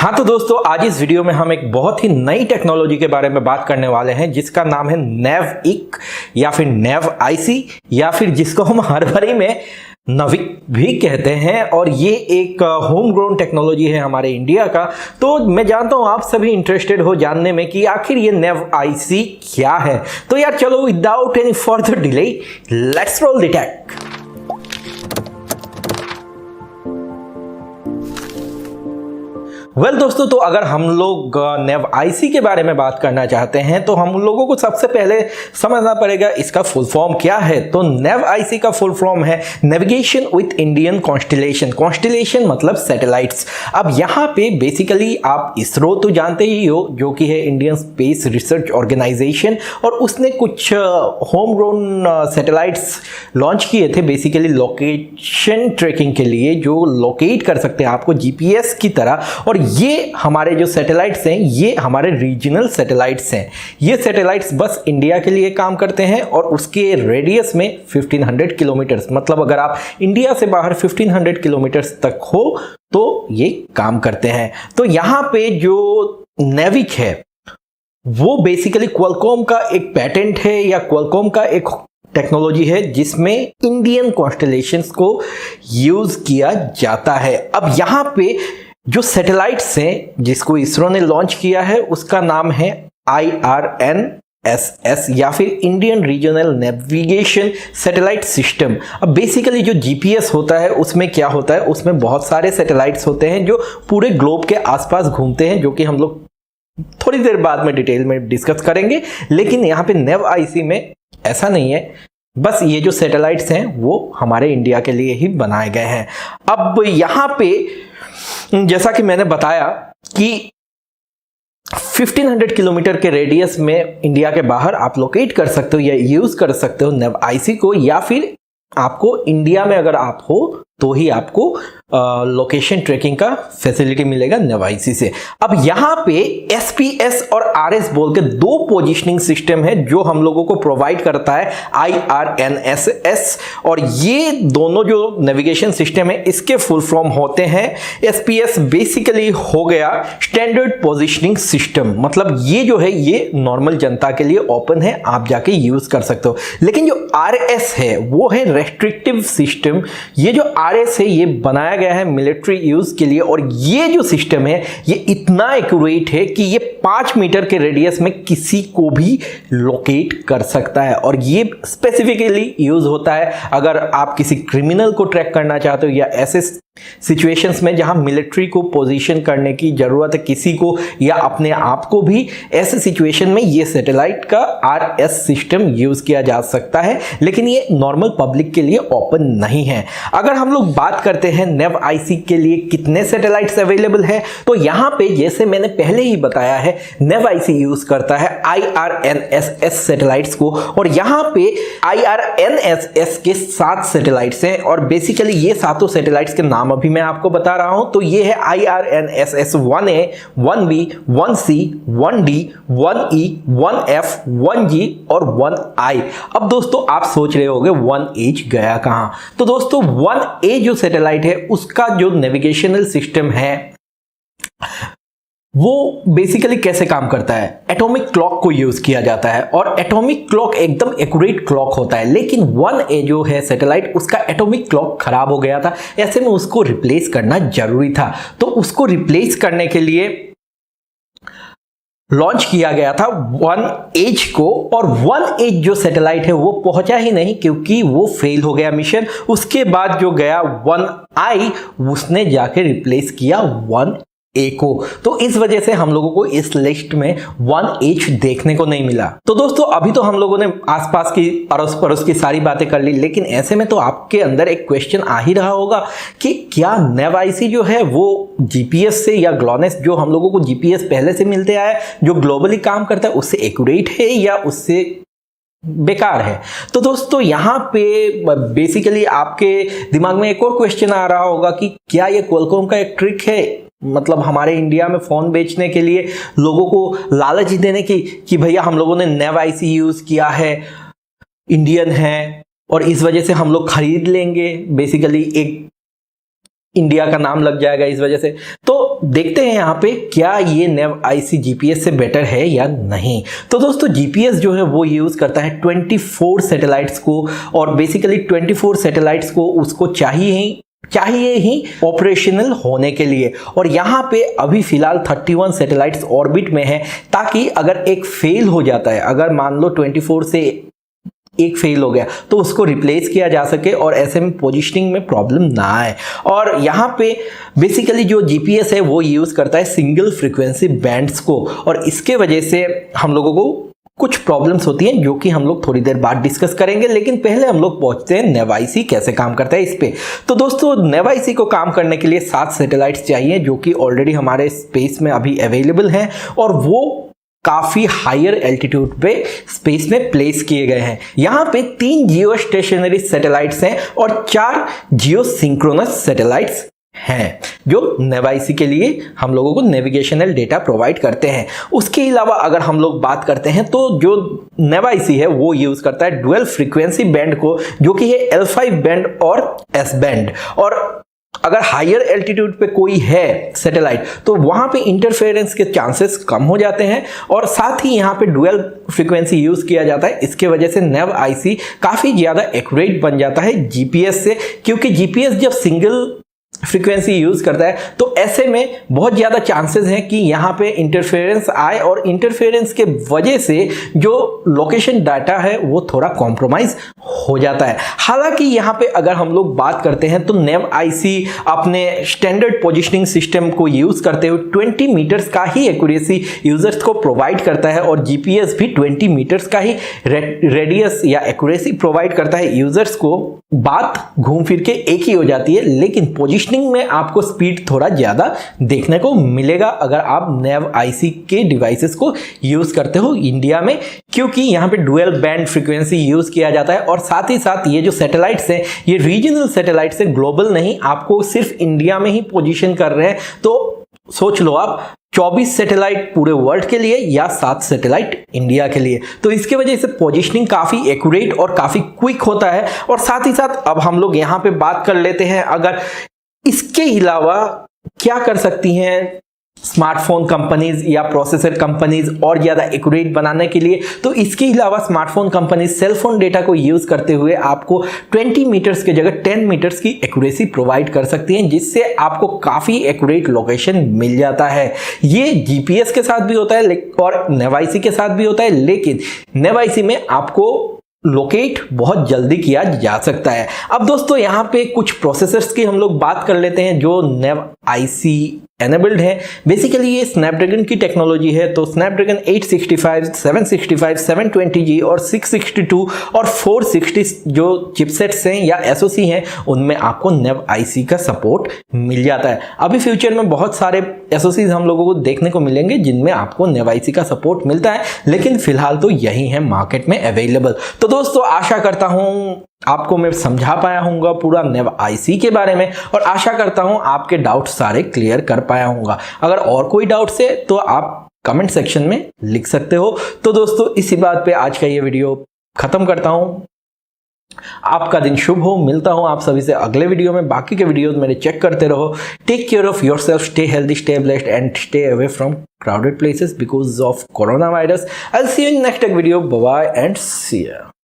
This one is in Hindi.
हाँ तो दोस्तों, आज इस वीडियो में हम एक बहुत ही नई टेक्नोलॉजी के बारे में बात करने वाले हैं जिसका नाम है नेविक या फिर नेव आईसी या फिर जिसको हम हर भरी में नविक भी कहते हैं। और ये एक होम ग्रोन टेक्नोलॉजी है हमारे इंडिया का। तो मैं जानता हूँ आप सभी इंटरेस्टेड हो जानने में कि आखिर ये नेव आईसी क्या है। तो यार चलो without any further delay let's roll the take. दोस्तों, तो अगर हम लोग नेव आईसी के बारे में बात करना चाहते हैं तो हम लोगों को सबसे पहले समझना पड़ेगा इसका फुल फॉर्म क्या है। तो नेव आईसी का फुल फॉर्म है navigation with Indian constellation. Constellation मतलब सैटेलाइट्स। अब यहाँ पे बेसिकली आप इसरो तो जानते ही हो, जो कि है इंडियन स्पेस रिसर्च ऑर्गेनाइजेशन, और उसने कुछ होम ग्रोन सैटेलाइट्स लॉन्च किए थे बेसिकली लोकेशन ट्रैकिंग के लिए, जो लोकेट कर सकते हैं आपको जीपीएस की तरह। और ये हमारे जो सैटेलाइट्स हैं ये हमारे रीजनल सैटेलाइट्स हैं। ये सैटेलाइट्स बस इंडिया के लिए काम करते हैं और उसके रेडियस में 1500 किलोमीटर्स, मतलब अगर आप इंडिया से बाहर 1500 किलोमीटर्स तक हो तो ये काम करते हैं। तो यहाँ पे जो नेविक है वो बेसिकली क्वालकॉम का एक पैटेंट है या क्वालकॉम का एक टेक्नोलॉजी है जिसमें इंडियन कॉन्स्टेलेशंस को यूज किया जाता है। अब यहाँ पे जो सैटेलाइट्स हैं जिसको इसरो ने लॉन्च किया है उसका नाम है IRNSS या फिर Indian regional navigation satellite system. अब बेसिकली जो जीपीएस होता है उसमें क्या होता है, उसमें बहुत सारे सैटेलाइट्स होते हैं जो पूरे ग्लोब के आसपास घूमते हैं, जो कि हम लोग थोड़ी देर बाद में डिटेल में डिस्कस करेंगे। लेकिन यहाँ पे नेव आईसी में ऐसा नहीं है, बस ये जो सैटेलाइट्स हैं वो हमारे इंडिया के लिए ही बनाए गए हैं। अब यहाँ पे जैसा कि मैंने बताया कि 1500 किलोमीटर के रेडियस में इंडिया के बाहर आप लोकेट कर सकते हो या यूज कर सकते हो नेव आईसी को, या फिर आपको इंडिया में अगर आप हो तो ही आपको लोकेशन ट्रैकिंग का फैसिलिटी मिलेगा नेव आईसी से। अब यहाँ पे एसपीएस और आरएस बोल के दो पोजीशनिंग सिस्टम है जो हम लोगों को प्रोवाइड करता है IRNSS। और ये दोनों जो नेविगेशन सिस्टम है इसके फुल फॉर्म होते हैं एसपीएस बेसिकली हो गया स्टैंडर्ड पोजीशनिंग सिस्टम, मतलब ये जो है ये नॉर्मल जनता के लिए ओपन है, आप जाके यूज कर सकते हो। लेकिन जो आरएस है वो है रेस्ट्रिक्टिव सिस्टम। ये जो आरएस है ये बनाया गया है मिलिट्री यूज के लिए, और ये जो सिस्टम है ये इतना एक्यूरेट है कि ये 5 मीटर के रेडियस में किसी को भी लोकेट कर सकता है। और ये स्पेसिफिकली यूज होता है अगर आप किसी क्रिमिनल को ट्रैक करना चाहते हो या ऐसे सिचुएशंस में जहां मिलिट्री को पोजीशन करने की जरूरत है किसी को या अपने आप को भी, ऐसे सिचुएशन में ये सैटेलाइट का आरएस सिस्टम यूज किया जा सकता है। लेकिन ये नॉर्मल पब्लिक के लिए ओपन नहीं है। अगर हम लोग बात करते हैं नेव आईसी के लिए कितने सैटेलाइट्स अवेलेबल है, तो यहां पे जैसे मैंने पहले ही बताया है नेव आईसी यूज करता है IRNSS सैटेलाइट्स को, और यहां पे IRNSS के 7 सैटेलाइट्स हैं। और बेसिकली ये सातों सैटेलाइट्स के नाम अभी मैं आपको बता रहा हूं। तो ये है IRNSS 1A, 1B, 1C, 1D, 1E, 1F, 1G और 1I। अब दोस्तों आप सोच रहे होंगे 1H गया कहां? तो दोस्तों 1A जो सैटेलाइट है उसका जो नेविगेशनल सिस्टम है वो बेसिकली कैसे काम करता है, एटॉमिक क्लॉक को यूज किया जाता है, और एटॉमिक क्लॉक एकदम एक्यूरेट क्लॉक होता है। लेकिन 1A जो है सैटेलाइट उसका एटॉमिक क्लॉक खराब हो गया था, ऐसे में उसको रिप्लेस करना जरूरी था। तो उसको रिप्लेस करने के लिए लॉन्च किया गया था 1H को, और 1H जो सैटेलाइट है वो पहुंचा ही नहीं क्योंकि वो फेल हो गया मिशन। उसके बाद जो गया 1I उसने जाके रिप्लेस किया 1A को। तो इस वजह से हम लोगों को इस लिस्ट में 1H देखने को नहीं मिला। तो दोस्तों अभी तो हम लोगों ने आसपास की अड़ोस पड़ोस की सारी बातें कर ली, लेकिन ऐसे में तो आपके अंदर एक क्वेश्चन आ ही रहा होगा कि क्या नेव आईसी जो है वो जीपीएस से या ग्लोनेस जो हम लोगों को जीपीएस पहले से मिलते आया जो ग्लोबली काम करता है उससे एक्यूरेट है या उससे बेकार है? तो दोस्तों यहाँ पे बेसिकली आपके दिमाग में एक और क्वेश्चन आ रहा होगा कि क्या ये क्वालकॉम का एक ट्रिक है, मतलब हमारे इंडिया में फोन बेचने के लिए लोगों को लालच देने की कि भैया हम लोगों ने नेव आईसी यूज किया है, इंडियन है और इस वजह से हम लोग खरीद लेंगे। बेसिकली एक इंडिया का नाम लग जाएगा इस वजह से। तो देखते हैं यहाँ पे क्या ये नेव आईसी जीपीएस से बेटर है या नहीं। तो दोस्तों जीपीएस जो है वो यूज करता है 24 सैटेलाइट्स को, और बेसिकली 24 सैटेलाइट्स को उसको चाहिए ही ऑपरेशनल होने के लिए। और यहाँ पे अभी फिलहाल 31 सैटेलाइट्स ऑर्बिट में है, ताकि अगर एक फेल हो जाता है, अगर मान लो 24 से एक फेल हो गया तो उसको रिप्लेस किया जा सके और ऐसे में पोजीशनिंग में प्रॉब्लम ना आए। और यहाँ पे बेसिकली जो जीपीएस है वो यूज करता है सिंगल फ्रीक्वेंसी बैंड्स को, और इसके वजह से हम लोगों को कुछ प्रॉब्लम्स होती हैं जो कि हम लोग थोड़ी देर बाद डिस्कस करेंगे। लेकिन पहले हम लोग पहुंचते हैं नेव आईसी कैसे काम करता है इस पे। तो दोस्तों नेव आईसी को काम करने के लिए 7 सैटेलाइट्स चाहिए जो कि ऑलरेडी हमारे स्पेस में अभी अवेलेबल हैं, और वो काफी हायर एल्टीट्यूड पे स्पेस में प्लेस किए गए हैं। यहाँ पे 3 जियो स्टेशनरी सैटेलाइट्स हैं और 4 जियो सिंक्रोनस सैटेलाइट्स हैं जो नेव आईसी के लिए हम लोगों को नेविगेशनल डेटा प्रोवाइड करते हैं। उसके अलावा अगर हम लोग बात करते हैं तो जो नेव आईसी है वो यूज करता है डुअल फ्रीक्वेंसी बैंड को, जो कि है L5 बैंड और S बैंड। और अगर हायर एल्टीट्यूड पे कोई है सैटेलाइट तो वहां पे इंटरफेरेंस के चांसेस कम हो जाते हैं, और साथ ही यहाँ पे डुअल फ्रीक्वेंसी यूज किया जाता है। इसके वजह से नेव आईसी काफी ज्यादा एक्यूरेट बन जाता है जीपीएस से, क्योंकि जीपीएस जब सिंगल फ्रीक्वेंसी यूज करता है तो ऐसे में बहुत ज्यादा चांसेस हैं कि यहाँ पे इंटरफेरेंस आए, और इंटरफेरेंस के वजह से जो लोकेशन डाटा है वो थोड़ा कॉम्प्रोमाइज हो जाता है। हालांकि यहाँ पे अगर हम लोग बात करते हैं तो नेव आईसी अपने स्टैंडर्ड पोजीशनिंग सिस्टम को यूज करते हुए 20 मीटर्स का ही एक्यूरेसी यूजर्स को प्रोवाइड करता है, और जीपीएस भी 20 मीटर्स का ही रेडियस या एक्यूरेसी प्रोवाइड करता है यूजर्स को। बात घूम फिर के एक ही हो जाती है, लेकिन पोजीशनिंग में आपको स्पीड थोड़ा ज्यादा देखने को मिलेगा अगर आप नेव आईसी के डिवाइसेस को यूज करते हो इंडिया में, क्योंकि यहाँ पे डुअल बैंड फ्रीक्वेंसी यूज किया जाता है। और साथ ही साथ ये जो सैटेलाइट्स हैं ये रीजनल सैटेलाइट्स हैं, ग्लोबल नहीं, आपको सिर्फ इंडिया में ही पोजीशन कर रहे हैं। तो सोच लो आप 24 सैटेलाइट पूरे वर्ल्ड के लिए या 7 सैटेलाइट इंडिया के लिए। तो इसके वजह से पोजीशनिंग काफी एक्यूरेट और काफी क्विक होता है। और साथ ही साथ अब हम लोग यहाँ पे बात कर लेते हैं अगर इसके अलावा क्या कर सकती हैं स्मार्टफोन कंपनीज या प्रोसेसर कंपनीज और ज्यादा एक्यूरेट बनाने के लिए। तो इसके अलावा smartphone companies cell phone data को यूज करते हुए आपको 20 मीटर्स की जगह 10 मीटर्स की एक्यूरेसी प्रोवाइड कर सकती हैं, जिससे आपको काफी एक्यूरेट लोकेशन मिल जाता है। ये जीपीएस के साथ भी होता है और नेव आईसी के साथ भी होता है, लेकिन नेव आईसी में आपको लोकेट बहुत जल्दी किया जा सकता है। अब दोस्तों यहाँ पे कुछ प्रोसेसर्स की हम लोग बात कर लेते हैं जो नेव आईसी एनेबल्ड है। बेसिकली ये स्नैपड्रैगन की टेक्नोलॉजी है, तो स्नैपड्रैगन 865, 765, 720G और 662 और 460 जो चिपसेट्स हैं या एसओसी हैं उनमें आपको नेव आईसी का सपोर्ट मिल जाता है। अभी फ्यूचर में बहुत सारे एसओसी हम लोगों को देखने को मिलेंगे जिनमें आपको नेव आईसी का सपोर्ट मिलता है, लेकिन फिलहाल तो यही है मार्केट में अवेलेबल। तो दोस्तों आशा करता हूं आपको मैं समझा पाया हूँगा पूरा नेव आईसी के बारे में, और आशा करता हूं आपके डाउट सारे क्लियर कर पाया हूँगा। अगर और कोई डाउट्स है तो आप कमेंट सेक्शन में लिख सकते हो। तो दोस्तों इसी बात पे आज का ये वीडियो खत्म करता हूं। आपका दिन शुभ हो। मिलता हूं आप सभी से अगले वीडियो में। बाकी के वीडियोस मेरे चेक करते रहो। Take care of yourself, stay healthy, stay blessed and stay away from crowded places because of coronavirus. I'll see you in next video. Bye bye and see ya.